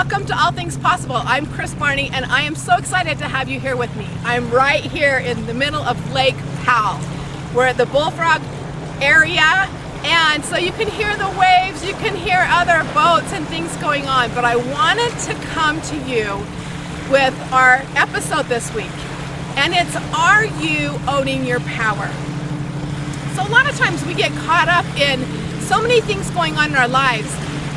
Welcome to All Things Possible. I'm Kris Barney, and I am so excited to have you here with me. I'm right here in the middle of Lake Powell. We're at the Bullfrog area, and so you can hear the waves, you can hear other boats and things going on, but I wanted to come to you with our episode this week, and it's, are you owning your power? So a lot of times we get caught up in so many things going on in our lives,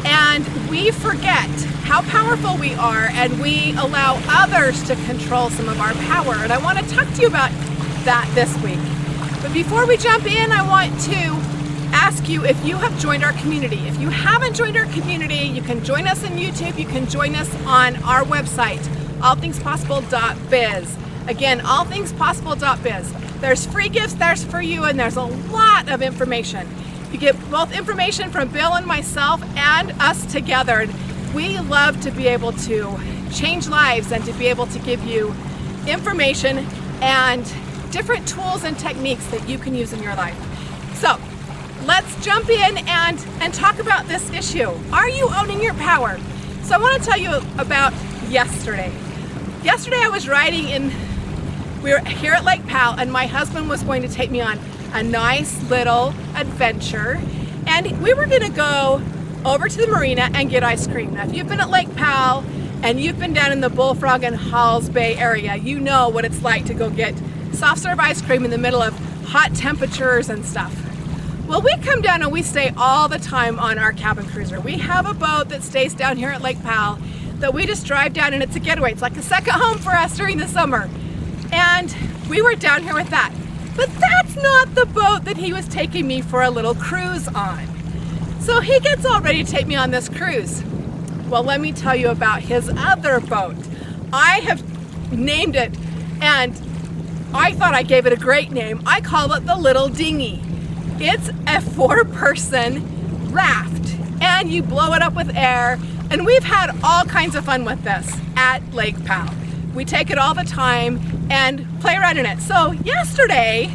and we forget how powerful we are, and we allow others to control some of our power. And I want to talk to you about that this week. But before we jump in, I want to ask you if you have joined our community. If you haven't joined our community, you can join us on YouTube. You can join us on our website, allthingspossible.biz. Again, allthingspossible.biz. There's free gifts there for you, and there's a lot of information. You get both information from Bill and myself and us together. And we love to be able to change lives and to be able to give you information and different tools and techniques that you can use in your life. So let's jump in and talk about this issue. Are you owning your power? So I want to tell you about yesterday. Yesterday I was we were here at Lake Powell, and my husband was going to take me on a nice little adventure, and we were going to go over to the marina and get ice cream. Now, if you've been at Lake Powell and you've been down in the Bullfrog and Halls Bay area, you know what it's like to go get soft serve ice cream in the middle of hot temperatures and stuff. Well, we come down and we stay all the time on our cabin cruiser. We have a boat that stays down here at Lake Powell that we just drive down, and it's a getaway. It's like a second home for us during the summer. And we were down here with that. But that's not the boat that he was taking me for a little cruise on. So he gets all ready to take me on this cruise. Well, let me tell you about his other boat. I have named it, and I thought I gave it a great name. I call it the Little Dinghy. It's a 4-person raft, and you blow it up with air, and we've had all kinds of fun with this at Lake Powell. We take it all the time and play around in it. So yesterday,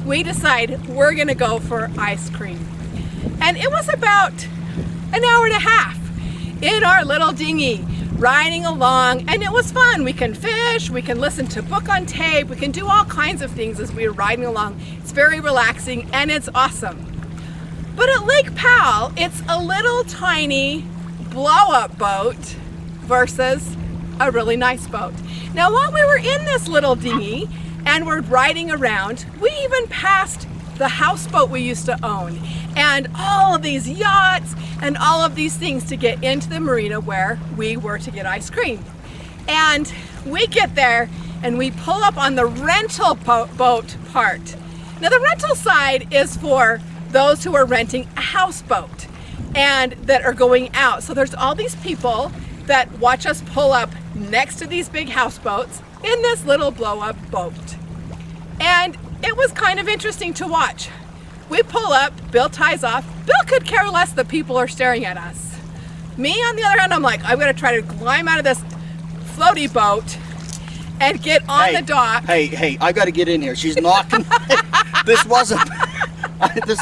we decided we're gonna go for ice cream. And it was about an hour and a half in our little dinghy, riding along, and it was fun. We can fish, we can listen to book on tape, we can do all kinds of things as we were riding along. It's very relaxing, and it's awesome. But at Lake Powell, it's a little tiny blow-up boat versus a really nice boat. Now, while we were in this little dinghy and we're riding around, we even passed the houseboat we used to own, and all of these yachts and all of these things to get into the marina where we were to get ice cream. And we get there and we pull up on the rental boat part. Now, the rental side is for those who are renting a houseboat and that are going out. So there's all these people that watch us pull up next to these big houseboats in this little blow-up boat. And it was kind of interesting to watch. We pull up, Bill ties off. Bill could care less that people are staring at us. Me, on the other hand, I'm like, I'm gonna try to climb out of this floaty boat and get on the dock. Hey, I gotta get in here. She's knocking. This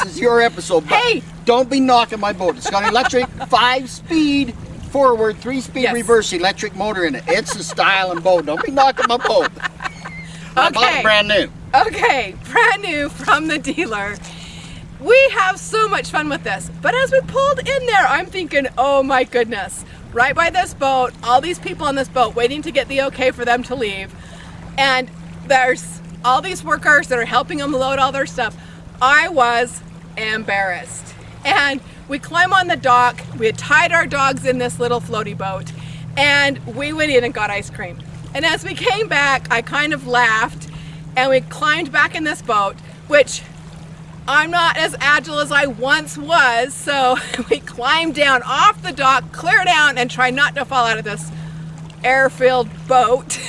is your episode, but hey, don't be knocking my boat. It's got an electric 5-speed forward, 3-speed reverse electric motor in it. It's a styling boat. Don't be knocking my boat. I bought it brand new. Okay, brand new from the dealer. We have so much fun with this. But as we pulled in there, I'm thinking, oh my goodness, right by this boat, all these people on this boat waiting to get the okay for them to leave. And there's all these workers that are helping them load all their stuff. I was embarrassed. And we climb on the dock. We had tied our dogs in this little floaty boat, and we went in and got ice cream. And as we came back, I kind of laughed, and we climbed back in this boat, which I'm not as agile as I once was, so we climbed down off the dock, clear down, and try not to fall out of this air-filled boat.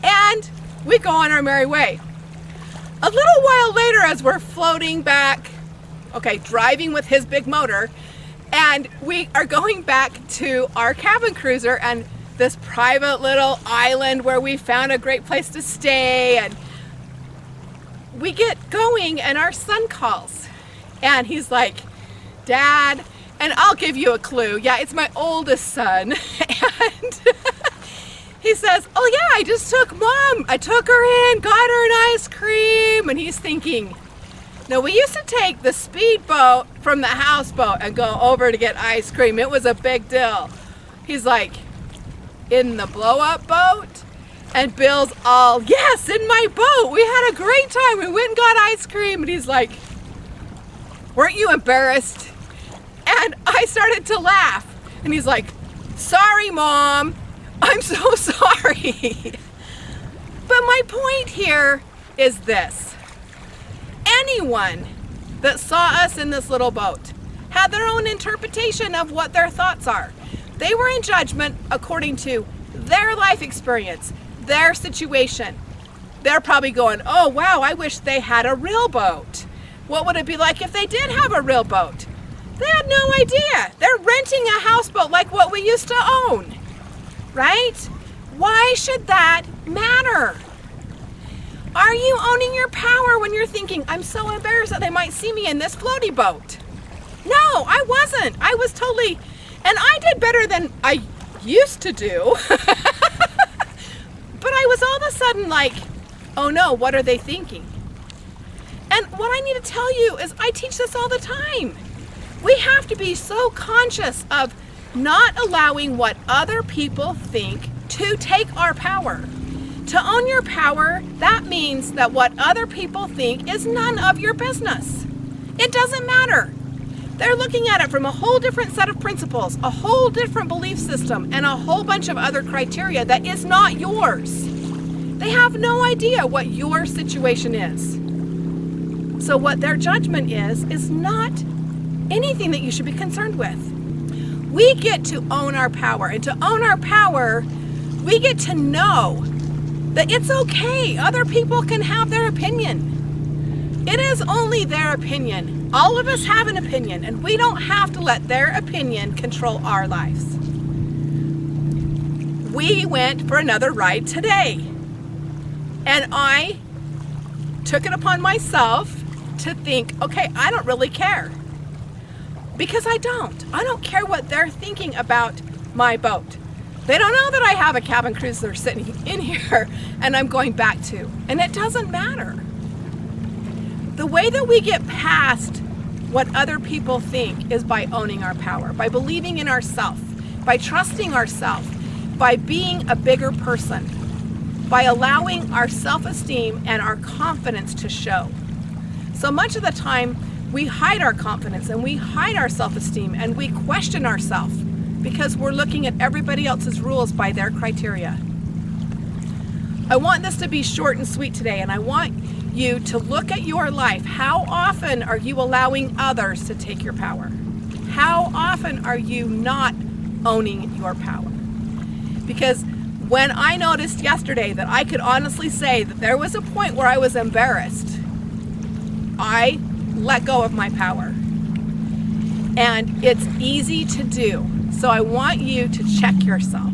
And we go on our merry way. A little while later, as we're floating back, driving with his big motor, and we are going back to our cabin cruiser and this private little island where we found a great place to stay, and we get going and our son calls and he's like, Dad, And I'll give you a clue. Yeah, it's my oldest son. And he says, oh yeah, I just took Mom. I took her in, got her an ice cream. And he's thinking, no, we used to take the speedboat from the houseboat and go over to get ice cream. It was a big deal. He's like, in the blow-up boat? And Bill's all, yes, in my boat. We had a great time. We went and got ice cream. And he's like, weren't you embarrassed? And I started to laugh. And he's like, sorry, Mom. I'm so sorry. But my point here is this. Anyone that saw us in this little boat had their own interpretation of what their thoughts are. They were in judgment according to their life experience, their situation. They're probably going, oh wow, I wish they had a real boat. What would it be like if they did have a real boat? They had no idea. They're renting a houseboat like what we used to own, right? Why should that matter? Are you owning your power when you're thinking, I'm so embarrassed that they might see me in this floaty boat? No, I wasn't. I was totally, and I did better than I used to do. But I was all of a sudden like, oh no, what are they thinking? And what I need to tell you is I teach this all the time. We have to be so conscious of not allowing what other people think to take our power. To own your power, that means that what other people think is none of your business. It doesn't matter. They're looking at it from a whole different set of principles, a whole different belief system, and a whole bunch of other criteria that is not yours. They have no idea what your situation is. So what their judgment is not anything that you should be concerned with. We get to own our power, and to own our power, we get to know that it's okay. Other people can have their opinion. It is only their opinion. All of us have an opinion, and we don't have to let their opinion control our lives. We went for another ride today, and I took it upon myself to think, okay, I don't really care. Because I don't care what they're thinking about my boat. They don't know that I have a cabin cruiser sitting in here and I'm going back to. And it doesn't matter. The way that we get past what other people think is by owning our power, by believing in ourselves, by trusting ourselves, by being a bigger person, by allowing our self-esteem and our confidence to show. So much of the time, we hide our confidence and we hide our self-esteem and we question ourselves because we're looking at everybody else's rules by their criteria. I want this to be short and sweet today, and I want you to look at your life. How often are you allowing others to take your power? How often are you not owning your power? Because when I noticed yesterday that I could honestly say that there was a point where I was embarrassed, I let go of my power. And it's easy to do. So I want you to check yourself.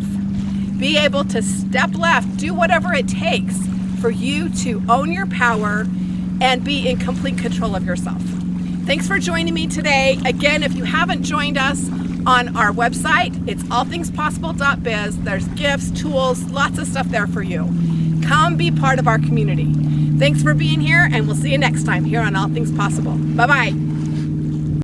Be able to step left, do whatever it takes for you to own your power and be in complete control of yourself. Thanks for joining me today. Again, if you haven't joined us on our website, it's allthingspossible.biz. There's gifts, tools, lots of stuff there for you. Come be part of our community. Thanks for being here, and we'll see you next time here on All Things Possible. Bye-bye.